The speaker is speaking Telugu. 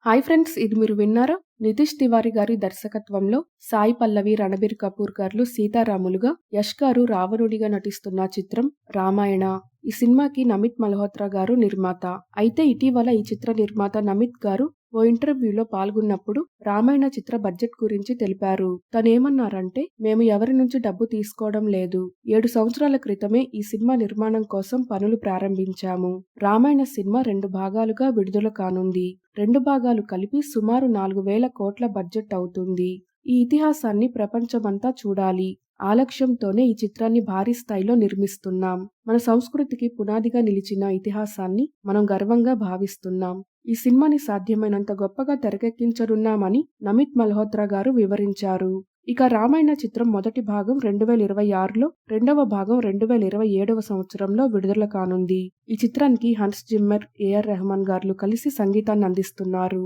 హాయ్ ఫ్రెండ్స్, ఇది మీరు విన్నారా? నితీష్ తివారీ గారి దర్శకత్వంలో సాయి పల్లవి, రణబీర్ కపూర్ గారు సీతారాములుగా, యష్ గారు రావణుడిగా నటిస్తున్న చిత్రం రామాయణ. ఈ సినిమాకి నమిత్ మల్హోత్రా గారు నిర్మాత. అయితే ఇటీవల ఈ చిత్ర నిర్మాత నమిత్ గారు ఓ ఇంటర్వ్యూలో పాల్గొన్నప్పుడు రామాయణ చిత్ర బడ్జెట్ గురించి తెలిపారు. తనేమన్నారంటే, మేము ఎవరి నుంచి డబ్బు తీసుకోవడం లేదు. 7 సంవత్సరాల క్రితమే ఈ సినిమా నిర్మాణం కోసం పనులు ప్రారంభించాము. రామాయణ సినిమా 2 భాగాలుగా విడుదల కానుంది. 2 భాగాలు కలిపి సుమారు 4,000 కోట్ల బడ్జెట్ అవుతుంది. ఈ ఇతిహాసాన్ని ప్రపంచమంతా చూడాలి. ఆ లక్ష్యంతోనే ఈ చిత్రాన్ని భారీ స్థాయిలో నిర్మిస్తున్నాం. మన సంస్కృతికి పునాదిగా నిలిచిన ఇతిహాసాన్ని మనం గర్వంగా భావిస్తున్నాం. ఈ సినిమాని సాధ్యమైనంత గొప్పగా తెరకెక్కించనున్నామని నమిత్ మల్హోత్రా గారు వివరించారు. ఇక రామాయణ చిత్రం మొదటి భాగం 2026లో, రెండవ భాగం 2027వ సంవత్సరంలో విడుదల కానుంది. ఈ చిత్రానికి హన్స్ జిమ్మర్, ఏఆర్ రెహమాన్ గారు కలిసి సంగీతాన్ని అందిస్తున్నారు.